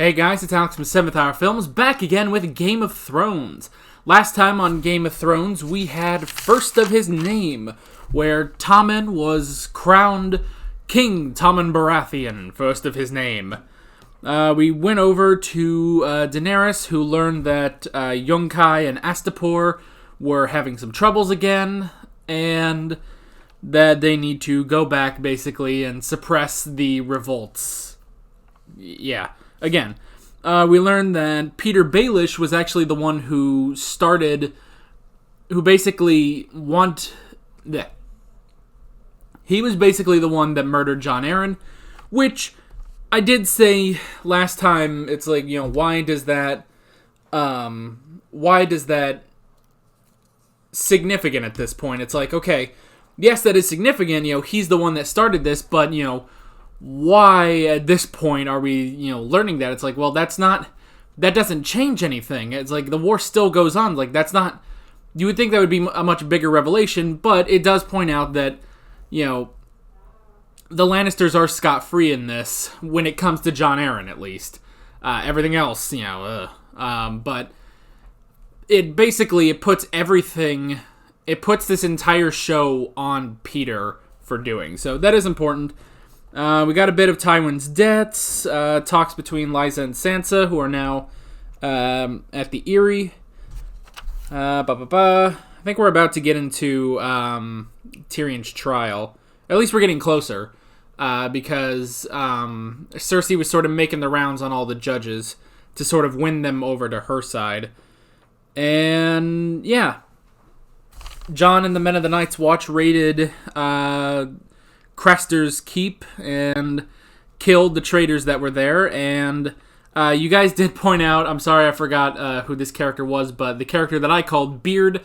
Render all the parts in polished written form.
Hey guys, it's Alex from 7th Hour Films, back again with Game of Thrones. Last time on Game of Thrones, we had First of His Name, where Tommen was crowned King Tommen Baratheon, first of his name. We went over to Daenerys, who learned that Yunkai and Astapor were having some troubles again, and that they need to go back, basically, and suppress the revolts. Yeah. Again, we learned that Peter Baelish was actually the one who he was basically the one that murdered Jon Arryn, which I did say last time. It's like, why does that significant at this point? It's like, okay, yes, that is significant. He's the one that started this, but why at this point are we, learning that? It's like, well, that doesn't change anything. It's like the war still goes on. Like, that's not, you would think that would be a much bigger revelation, but it does point out that, the Lannisters are scot-free in this when it comes to Jon Arryn, at least. Everything else, but it puts this entire show on Peter for doing. So that is important. We got a bit of Tywin's debts, talks between Lysa and Sansa, who are now at the Eyrie. I think we're about to get into Tyrion's trial. At least we're getting closer, because Cersei was sort of making the rounds on all the judges to sort of win them over to her side. And, yeah. Jon and the Men of the Night's Watch raided Craster's Keep and killed the traitors that were there, and you guys did point out, I'm sorry I forgot who this character was, but the character that I called Beard,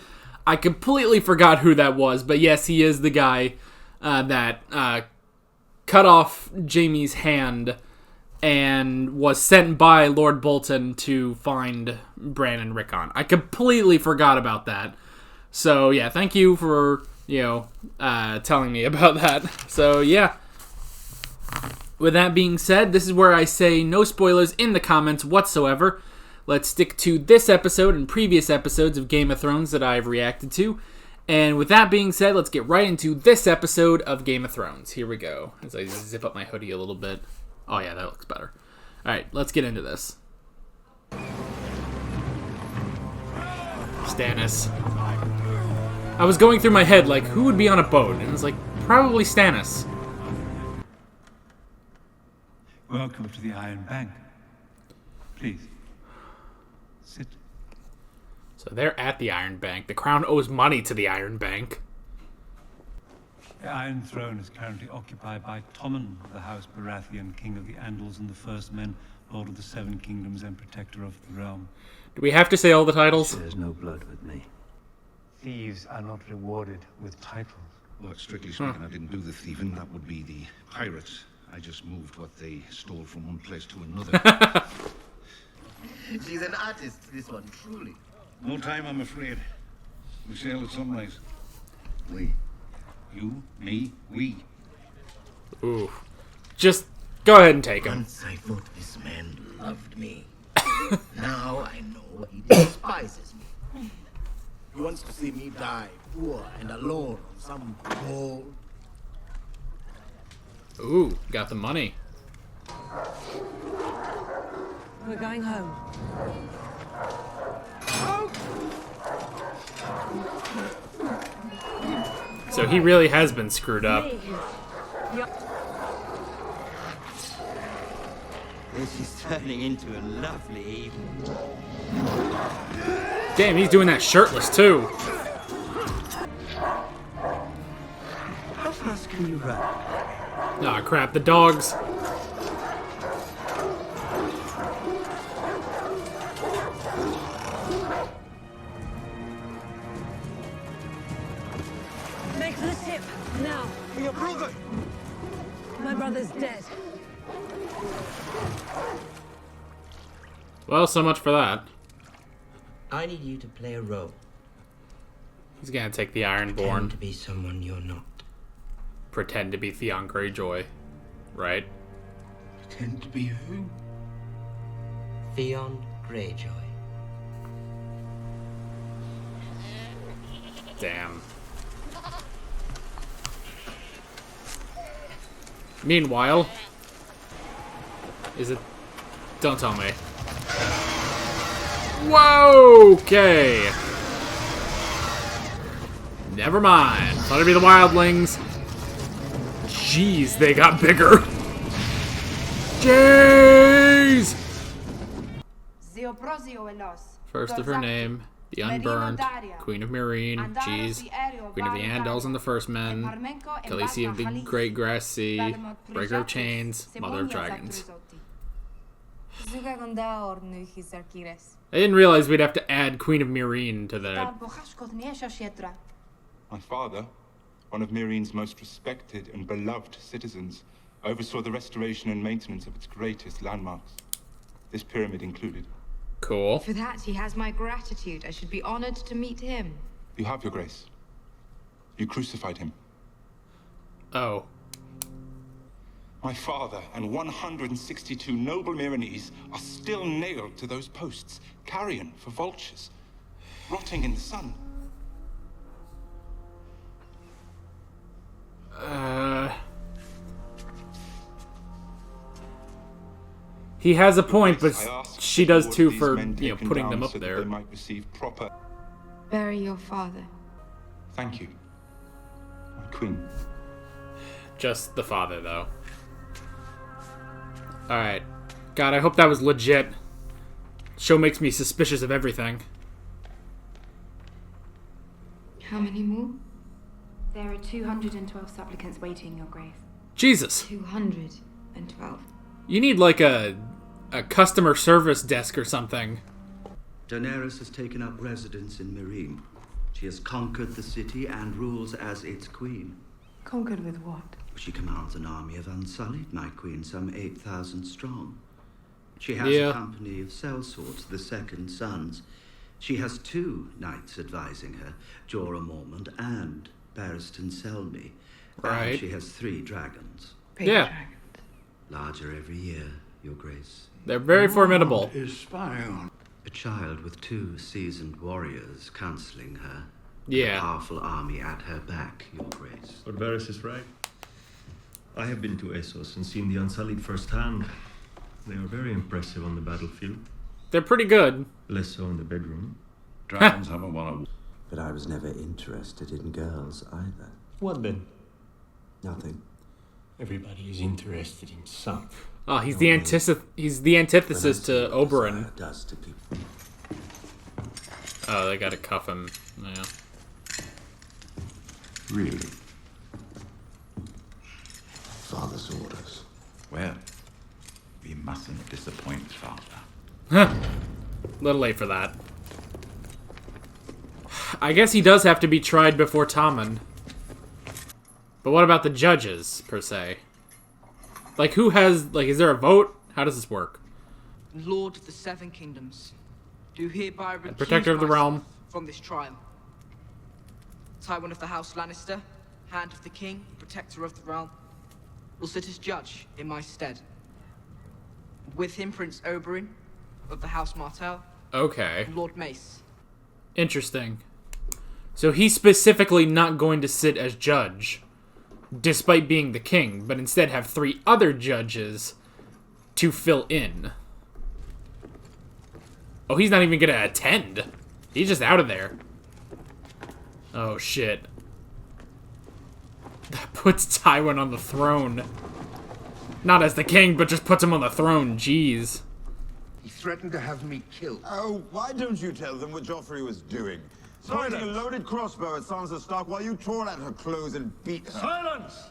I completely forgot who that was, but yes, he is the guy that cut off Jaime's hand and was sent by Lord Bolton to find Bran and Rickon. I completely forgot about that. So yeah, thank you for telling me about that. So, yeah. With that being said, this is where I say no spoilers in the comments whatsoever. Let's stick to this episode and previous episodes of Game of Thrones that I've reacted to. And with that being said, let's get right into this episode of Game of Thrones. Here we go. As I zip up my hoodie a little bit. Oh, yeah, that looks better. Alright, let's get into this. Stannis. I was going through my head, like, who would be on a boat? And it was like, probably Stannis. Welcome to the Iron Bank. Please, sit. So they're at the Iron Bank. The Crown owes money to the Iron Bank. The Iron Throne is currently occupied by Tommen, the House Baratheon, King of the Andals and the First Men, Lord of the Seven Kingdoms and Protector of the Realm. Do we have to say all the titles? There's no blood with me. Thieves are not rewarded with titles. Well, strictly speaking, I didn't do the thieving. That would be the pirates. I just moved what they stole from one place to another. She's an artist, this one, truly. No time, I'm afraid. We sail at sunrise. We. You, me, we. Ooh. Just go ahead and take him. Once I thought this man loved me. Now I know he despises me. He wants to see me die, poor and alone on some wall. Ooh, got the money. We're going home. So he really has been screwed up. This is turning into a lovely evening. Damn, he's doing that shirtless too. How fast can you run? Aw, crap, the dogs. Make for the ship, now. Your brother! My brother's dead. Well, so much for that. I need you to play a role. He's gonna take the Ironborn. Pretend to be someone you're not. Pretend to be Theon Greyjoy. Right? Pretend to be who? Theon Greyjoy. Damn. Meanwhile, is it? Don't tell me. Whoa! Okay. Never mind. Thought it'd be the wildlings. Jeez, they got bigger. Jeez! First of her name, the Unburned, Queen of Meereen, Jeez, Queen of the Andals and the First Men, Khaleesi of the Great Grass Sea, Breaker of Chains, Mother of Dragons. I didn't realize we'd have to add Queen of Meereen to that. My father, one of Meereen's most respected and beloved citizens, oversaw the restoration and maintenance of its greatest landmarks, this pyramid included. Cool. For that, he has my gratitude. I should be honored to meet him. You have, Your Grace. You crucified him. Oh. My father and 162 noble Meereenese are still nailed to those posts, carrion for vultures, rotting in the sun. He has a point, but she does too these for, men taken putting down them up so that there. They might receive proper. Bury your father. Thank you, my queen. Just the father, though. Alright. God, I hope that was legit. Show makes me suspicious of everything. How many more? There are 212 supplicants waiting, Your Grace. Jesus. 212. You need, like, a customer service desk or something. Daenerys has taken up residence in Meereen. She has conquered the city and rules as its queen. Conquered with what? She commands an army of Unsullied, my queen, some 8,000 strong. She has Yeah. a company of sellswords, the Second Sons. She has 2 knights advising her, Jorah Mormont and Barristan Selmy. Right. And she has 3 dragons. Big Yeah. dragon. Larger every year, Your Grace. They're very formidable. Is spying on. A child with 2 seasoned warriors counseling her. A Yeah. powerful army at her back, Your Grace. But Varys is right. I have been to Essos and seen the Unsullied firsthand. They are very impressive on the battlefield. They're pretty good. Less so in the bedroom. Dragons haven't won a. But I was never interested in girls either. What then? Nothing. Everybody is interested in something. Oh, he's the antithesis to Oberyn. Does to people. Oh, they gotta cuff him. Yeah. Really? Father's orders. Well, we mustn't disappoint Father. Little late for that. I guess he does have to be tried before Tommen. But what about the judges, per se? Like, who has... Like, is there a vote? How does this work? Lord of the Seven Kingdoms, do hereby recuse Protector of the myself realm. from this trial. Tywin of the House Lannister, Hand of the King, Protector of the Realm, will sit as judge in my stead. With him, Prince Oberyn of the House Martell, Okay. and Lord Mace. Interesting. So he's specifically not going to sit as judge, despite being the king, but instead have 3 other judges to fill in. Oh, he's not even gonna attend. He's just out of there. Oh, shit. That puts Tywin on the throne. Not as the king, but just puts him on the throne. Jeez. He threatened to have me killed. Oh, why don't you tell them what Joffrey was doing? Pointing a loaded crossbow at Sansa Stark while you tore at her clothes and beat her. Silence!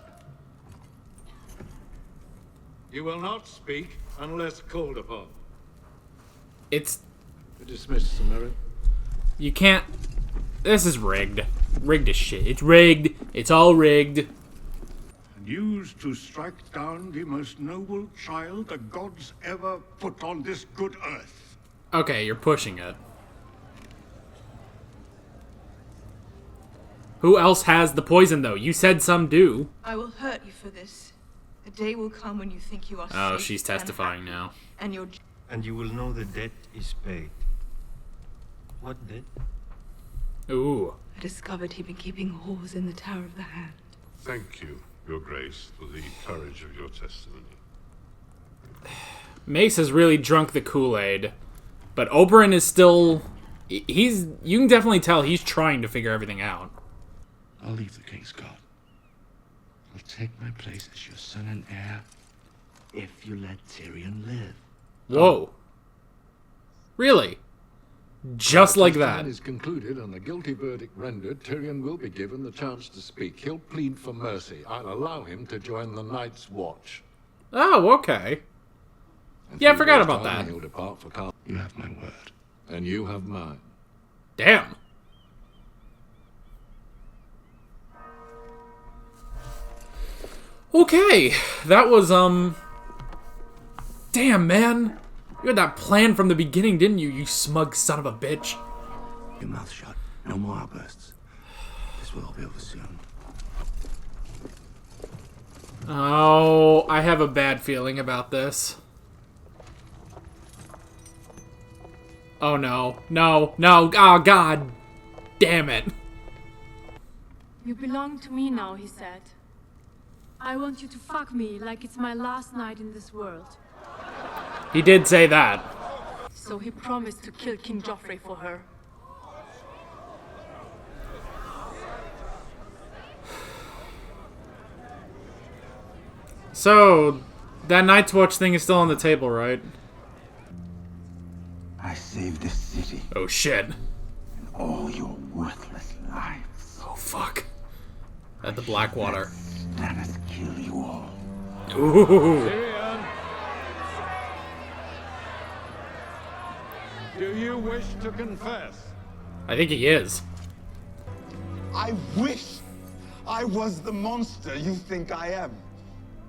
You will not speak unless called upon. It's... You're dismissed, Sir Meereen. You can't... This is rigged. Rigged as shit. It's rigged. It's all rigged. And used to strike down the most noble child the gods ever put on this good earth. Okay, you're pushing it. Who else has the poison, though? You said some do. I will hurt you for this. A day will come when you think you are Oh, safe she's and testifying happy, now. And your and you will know the debt is paid. What debt? Ooh. I discovered he'd been keeping whores in the Tower of the Hand. Thank you, Your Grace, for the courage of your testimony. Mace has really drunk the Kool-Aid, but Oberyn is still... You can definitely tell he's trying to figure everything out. I'll leave the King's Guard. I'll take my place as your son and heir if you let Tyrion live. Whoa. Really? Just like that. Testimony is concluded and the guilty verdict rendered, Tyrion will be given the chance to speak. He'll plead for mercy. I'll allow him to join the Night's Watch. Oh, okay. Yeah, I forgot about that. He'll depart for You have my word. And you have mine. Damn. Okay, that was, Damn, man. You had that plan from the beginning, didn't you, you smug son of a bitch? Your mouth shut. No more outbursts. This will all be over soon. Oh, I have a bad feeling about this. Oh, no. No, no. Oh, God. Damn it. You belong to me now, he said. I want you to fuck me like it's my last night in this world. He did say that. So he promised to kill King Joffrey for her. So, that Night's Watch thing is still on the table, right? I saved this city. Oh, shit. And all your worthless lives. Oh, fuck. At the Blackwater. Stannis kill you all. Ooh. Tyrion! Do you wish to confess? I think he is. I wish I was the monster you think I am.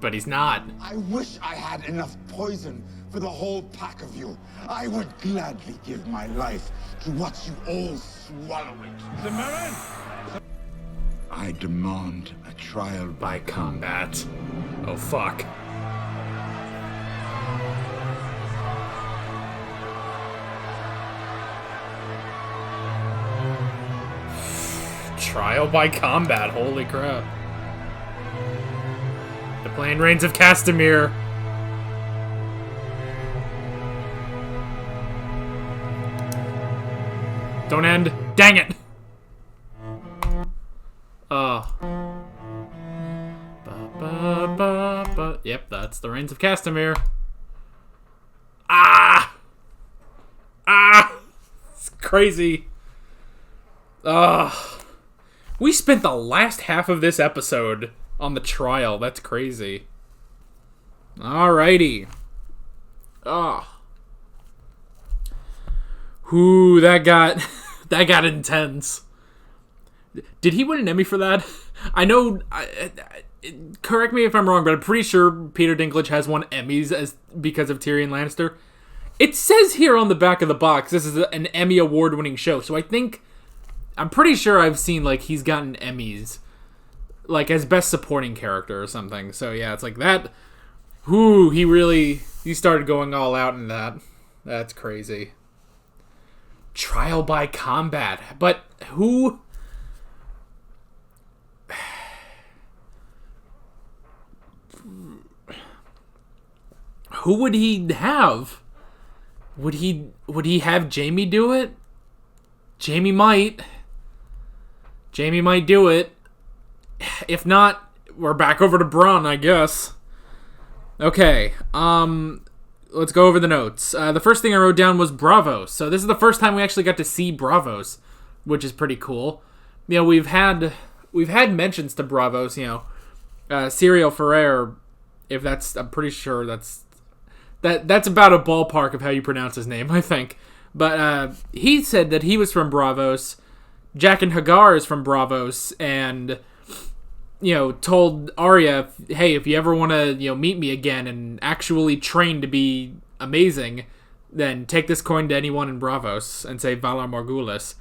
But he's not. I wish I had enough poison for the whole pack of you. I would gladly give my life to watch you all swallow it. The Meereen! I demand a trial by combat. Oh, fuck. Trial by combat, holy crap. The Plain Reigns of Castamere. Don't end. Dang it! Yep, that's the Reigns of Castamere. Ah! It's crazy. We spent the last half of this episode on the trial. That's crazy. Alrighty. Ooh, that got intense. Did he win an Emmy for that? I know. Correct me if I'm wrong, but I'm pretty sure Peter Dinklage has won Emmys because of Tyrion Lannister. It says here on the back of the box this is an Emmy award-winning show, so I'm pretty sure I've seen like he's gotten Emmys, like as best supporting character or something. So yeah, it's like that. Ooh, he started going all out in that. That's crazy. Trial by combat, but who? Who would he have? Would he have Jaime do it? Jaime might do it. If not, we're back over to Bronn, I guess. Okay, let's go over the notes. The first thing I wrote down was Braavos. So this is the first time we actually got to see Braavos, which is pretty cool. You know, we've had mentions to Braavos, you know. Serial Ferrer, I'm pretty sure that's about a ballpark of how you pronounce his name, I think. But he said that he was from Braavos. Jaqen H'ghar is from Braavos, and you know, told Arya, hey, if you ever want to, you know, meet me again and actually train to be amazing, then take this coin to anyone in Braavos and say Valar Morghulis.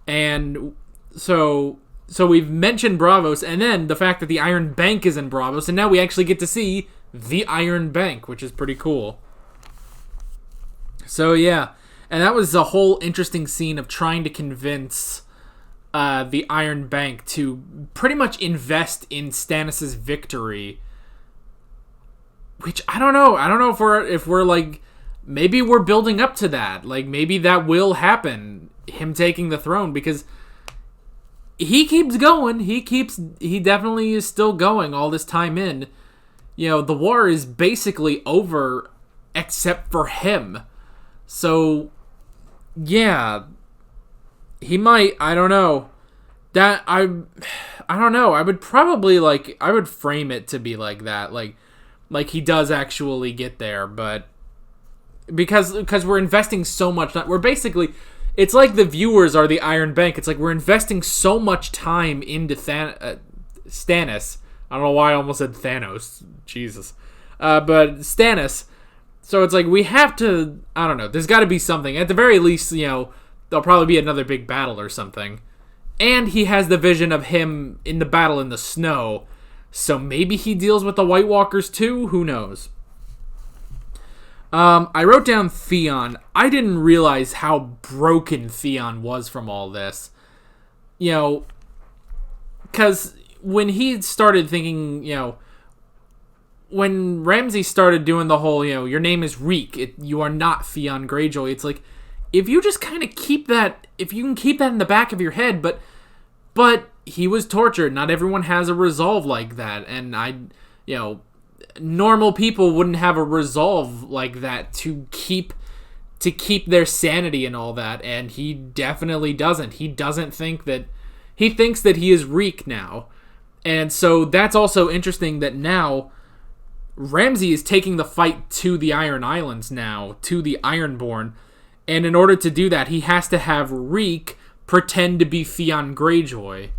And so we've mentioned Braavos, and then the fact that the Iron Bank is in Braavos, and now we actually get to see the Iron Bank, which is pretty cool. So yeah, and that was a whole interesting scene of trying to convince the Iron Bank to pretty much invest in Stannis' victory. Which I don't know. I don't know if we're like, maybe we're building up to that. Like maybe that will happen, him taking the throne, because he keeps going. He definitely is still going all this time in. You know, the war is basically over except for him. So yeah, he might, I don't know. I don't know. I would probably I would frame it to be like that. Like he does actually get there, but because we're investing so much, we're basically, it's like the viewers are the Iron Bank. It's like we're investing so much time into Stannis. I don't know why I almost said Thanos. Jesus. But Stannis. So it's like we have to, I don't know, there's got to be something. At the very least, you know, there'll probably be another big battle or something. And he has the vision of him in the battle in the snow. So maybe he deals with the White Walkers too? Who knows? I wrote down Theon. I didn't realize how broken Theon was from all this. You know, because when he started thinking, you know, when Ramsay started doing the whole, you know, your name is Reek, you are not Theon Greyjoy, it's like, if you just kind of keep that, if you can keep that in the back of your head, but he was tortured. Not everyone has a resolve like that, and you know, normal people wouldn't have a resolve like that to keep their sanity and all that, and he definitely doesn't. He doesn't think that, he thinks that he is Reek now, and so that's also interesting that now Ramsay is taking the fight to the Iron Islands now, to the Ironborn, and in order to do that, he has to have Reek pretend to be Theon Greyjoy.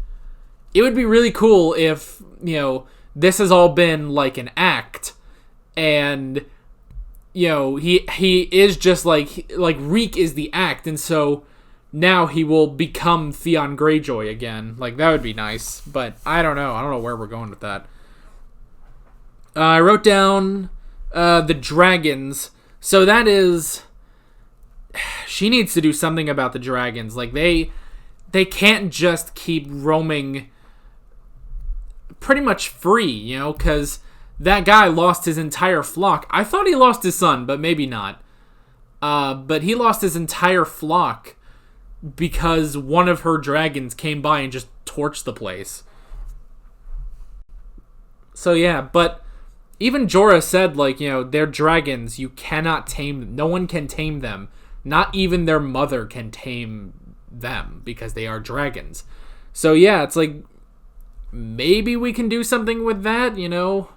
It would be really cool if, you know, this has all been like an act, and, you know, he is just like Reek is the act, and so now he will become Theon Greyjoy again. Like, that would be nice, but I don't know where we're going with that. I wrote down the dragons. So that is, she needs to do something about the dragons. Like, they can't just keep roaming pretty much free, you know, because that guy lost his entire flock. I thought he lost his son, but maybe not. But he lost his entire flock because one of her dragons came by and just torched the place. So yeah, but even Jorah said, like, you know, they're dragons. You cannot tame them. No one can tame them. Not even their mother can tame them because they are dragons. So yeah, it's like, maybe we can do something with that, you know?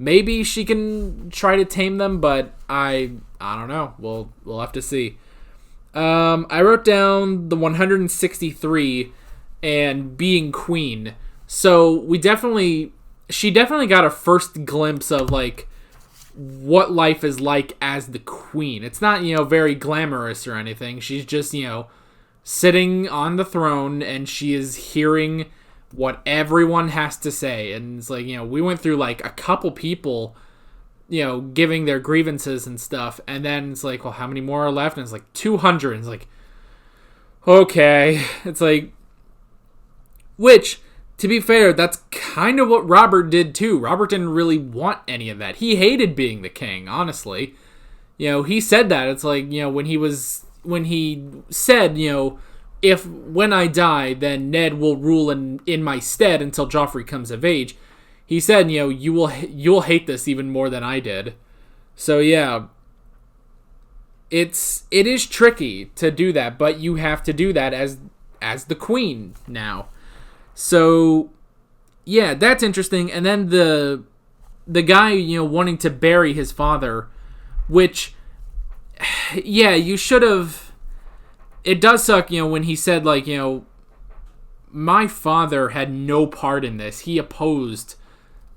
Maybe she can try to tame them, but I don't know. We'll have to see. I wrote down the 163 and being queen. So she definitely got a first glimpse of, like, what life is like as the queen. It's not, you know, very glamorous or anything. She's just, you know, sitting on the throne, and she is hearing what everyone has to say. And it's like, you know, we went through like a couple people, you know, giving their grievances and stuff, and then it's like, well, how many more are left? And it's like 200. And it's like, okay. It's like, which, to be fair, that's kind of what Robert did too. Robert didn't really want any of that. He hated being the king, honestly. You know, he said that. It's like, you know, when he said, you know, when I die, then Ned will rule in my stead until Joffrey comes of age. He said, you know, you'll hate this even more than I did. So yeah, it is tricky to do that, but you have to do that as the queen now. So yeah, that's interesting. And then the guy, you know, wanting to bury his father, which, yeah, you should have. It does suck, you know, when he said, like, you know, my father had no part in this. He opposed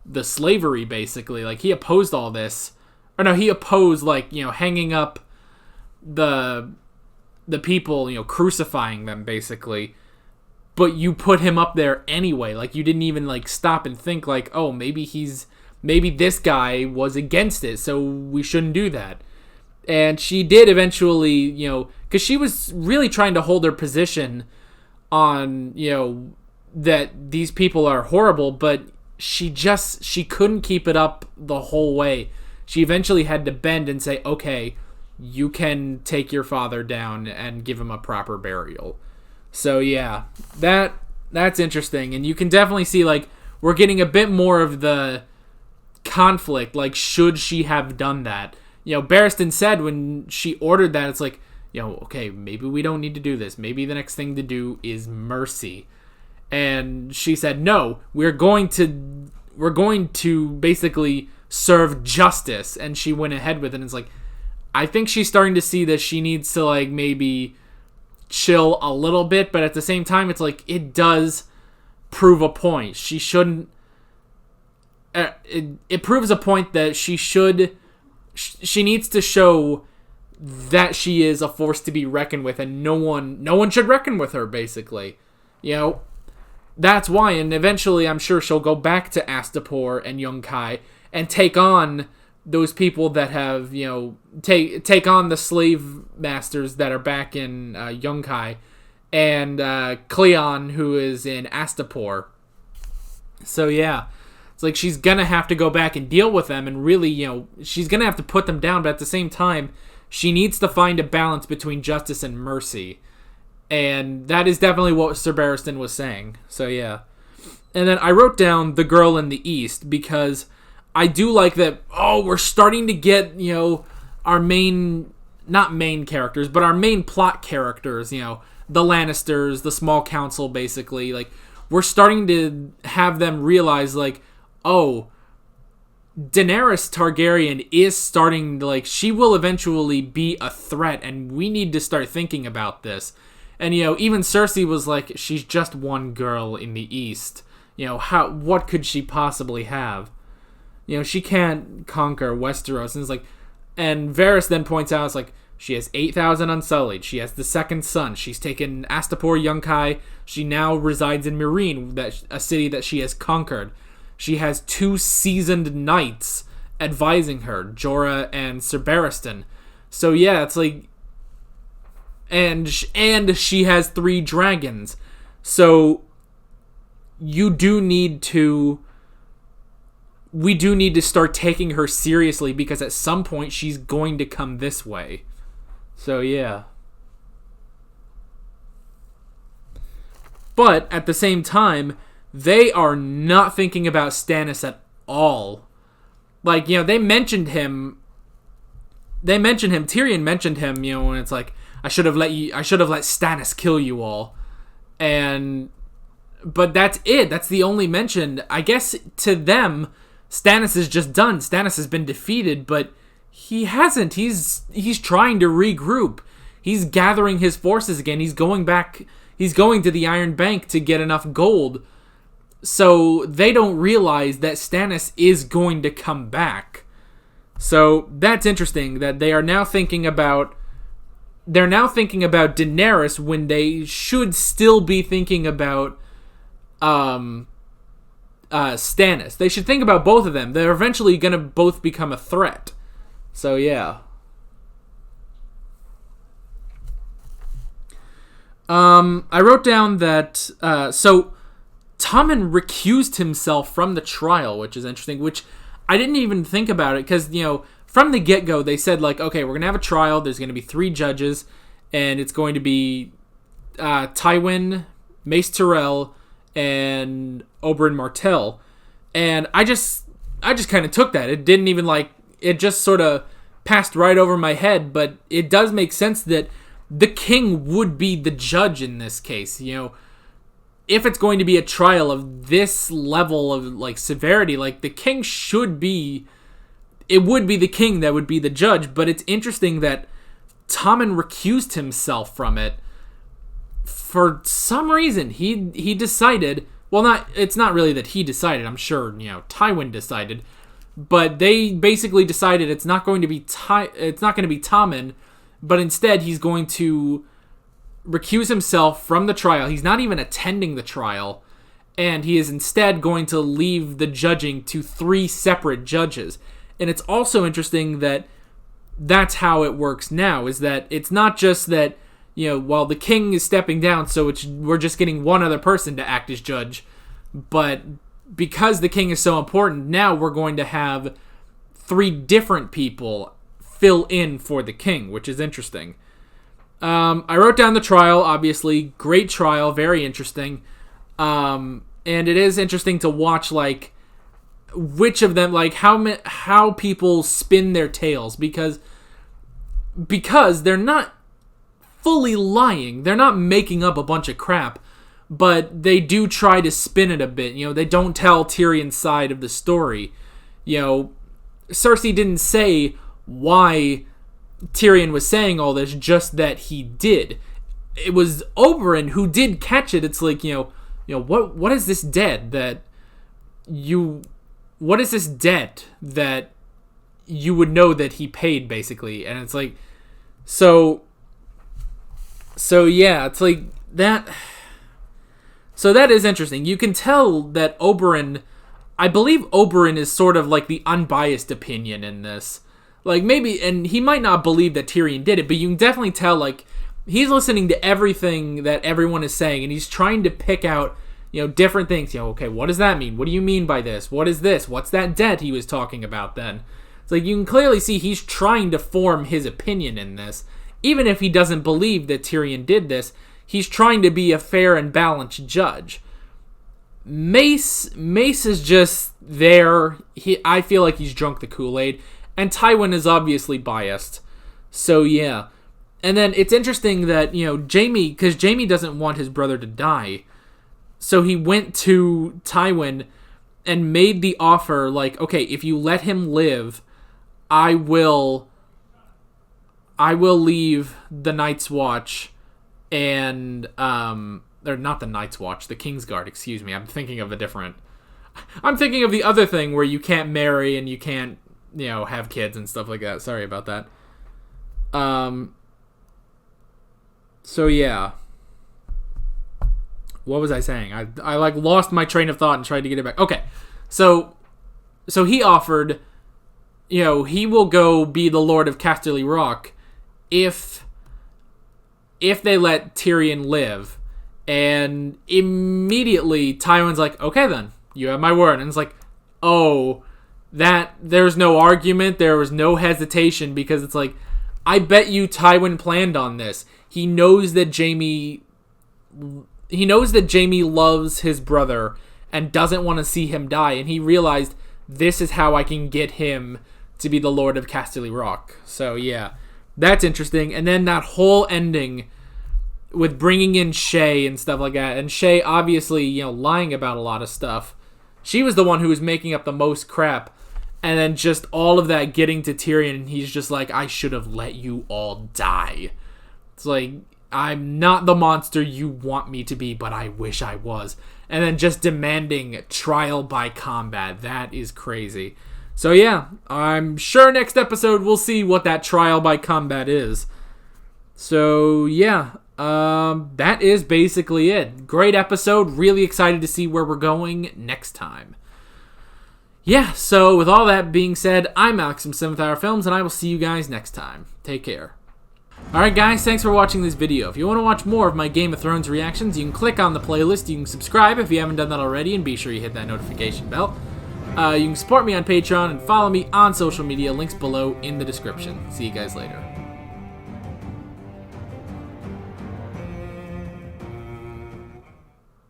the slavery, basically. Like, he opposed all this. Or no, he opposed, like, you know, hanging up the people, you know, crucifying them, basically. But you put him up there anyway. Like, you didn't even, like, stop and think, like, oh, maybe this guy was against it, so we shouldn't do that. And she did eventually, because she was really trying to hold her position on, that these people are horrible, but she couldn't keep it up the whole way. She eventually had to bend and say, okay, you can take your father down and give him a proper burial. So yeah, that's interesting. And you can definitely see, like, we're getting a bit more of the conflict, like, should she have done that? Barristan said when she ordered that, it's like, okay, maybe we don't need to do this. Maybe the next thing to do is mercy. And she said, no, we're going to basically serve justice. And she went ahead with it. And it's like, I think she's starting to see that she needs to, like, maybe chill a little bit. But at the same time, it's like, it does prove a point. She shouldn't... It proves a point that she needs to show that she is a force to be reckoned with, and no one should reckon with her, basically. That's why, and eventually I'm sure she'll go back to Astapor and Yunkai and take on those people that have, take on the slave masters that are back in Yunkai, and Cleon, who is in Astapor. So yeah, it's like she's gonna have to go back and deal with them, and really, she's gonna have to put them down, but at the same time, she needs to find a balance between justice and mercy. And that is definitely what Sir Barristan was saying. So yeah. And then I wrote down The Girl in the East, because I do like that, we're starting to get, our main, not main characters, but our main plot characters, the Lannisters, the small council, basically. Like, we're starting to have them realize, like, Daenerys Targaryen is starting to, like, she will eventually be a threat, and we need to start thinking about this. And, even Cersei was like, she's just one girl in the East. What could she possibly have? She can't conquer Westeros. And it's like, and Varys then points out, it's like, she has 8,000 Unsullied. She has the second son. She's taken Astapor, Yunkai. She now resides in Meereen, a city that she has conquered. She has 2 seasoned knights advising her, Jorah and Sir Barristan. So yeah, it's like, and she has 3 dragons. So we do need to start taking her seriously, because at some point she's going to come this way. So yeah. But at the same time, they are not thinking about Stannis at all. Like, they mentioned him. Tyrion mentioned him, when it's like, I should have let Stannis kill you all. But that's it. That's the only mention. I guess to them, Stannis is just done. Stannis has been defeated, but he hasn't. He's trying to regroup. He's gathering his forces again. He's going back. He's going to the Iron Bank to get enough gold. So they don't realize that Stannis is going to come back. So that's interesting that they are now thinking about Daenerys when they should still be thinking about Stannis. They should think about both of them. They're eventually going to both become a threat. So yeah. I wrote down that so Tommen recused himself from the trial, which is interesting, which I didn't even think about it, because, from the get-go, they said, like, okay, we're going to have a trial, there's going to be 3 judges, and it's going to be Tywin, Mace Tyrell, and Oberyn Martell. And I just kind of took that. It didn't even, like, it just sort of passed right over my head, but it does make sense that the king would be the judge in this case, If it's going to be a trial of this level of, like, severity, like, the king should be... It would be the king that would be the judge, but it's interesting that Tommen recused himself from it. For some reason, he decided... Well, it's not really that he decided. I'm sure, Tywin decided. But they basically decided it's not going to be Tommen, but instead he's going to recuse himself from the trial. He's not even attending the trial, and he is instead going to leave the judging to 3 separate judges. And it's also interesting that that's how it works now, is that it's not just that, while the king is stepping down, so we're just getting one other person to act as judge, but because the king is so important, now we're going to have 3 different people fill in for the king, which is interesting. I wrote down the trial, obviously. Great trial, very interesting. And it is interesting to watch, like, which of them, like, how people spin their tales, because they're not fully lying. They're not making up a bunch of crap, but they do try to spin it a bit. They don't tell Tyrion's side of the story. Cersei didn't say why Tyrion was saying all this, just that he did. It was Oberyn who did catch it. It's like, what is this debt that you would know that he paid, basically? And it's like, so yeah, it's like that. So that is interesting. You can tell that Oberyn, I believe Oberyn is sort of like the unbiased opinion in this. Like, maybe, and he might not believe that Tyrion did it, but you can definitely tell, like, he's listening to everything that everyone is saying, and he's trying to pick out, different things. Okay, what does that mean? What do you mean by this? What is this? What's that debt he was talking about then? It's like, you can clearly see he's trying to form his opinion in this. Even if he doesn't believe that Tyrion did this, he's trying to be a fair and balanced judge. Mace is just there. I feel like he's drunk the Kool-Aid. And Tywin is obviously biased. So, yeah. And then it's interesting that, Jaime, because Jaime doesn't want his brother to die. So he went to Tywin and made the offer, like, okay, if you let him live, I will leave the Night's Watch and, or not the Night's Watch, the Kingsguard, excuse me. I'm thinking of the other thing where you can't marry and you can't, have kids and stuff like that. Sorry about that. So yeah. What was I saying? I like lost my train of thought and tried to get it back. Okay. So he offered, he will go be the Lord of Casterly Rock if they let Tyrion live. And immediately Tywin's like, okay then, you have my word. And it's like, oh, that there's no argument, there was no hesitation, because it's like, I bet you Tywin planned on this. He knows that Jaime loves his brother and doesn't want to see him die, and he realized, this is how I can get him to be the Lord of Casterly Rock. So yeah, that's interesting. And then that whole ending with bringing in Shay and stuff like that, and Shay obviously, lying about a lot of stuff. She was the one who was making up the most crap. And then just all of that getting to Tyrion, and he's just like, I should have let you all die. It's like, I'm not the monster you want me to be, but I wish I was. And then just demanding trial by combat. That is crazy. So yeah, I'm sure next episode we'll see what that trial by combat is. So yeah, that is basically it. Great episode. Really excited to see where we're going next time. Yeah, so with all that being said, I'm Alex from 7th Hour Films, and I will see you guys next time. Take care. Alright guys, thanks for watching this video. If you want to watch more of my Game of Thrones reactions, you can click on the playlist, you can subscribe if you haven't done that already, and be sure you hit that notification bell. You can support me on Patreon and follow me on social media, links below in the description. See you guys later.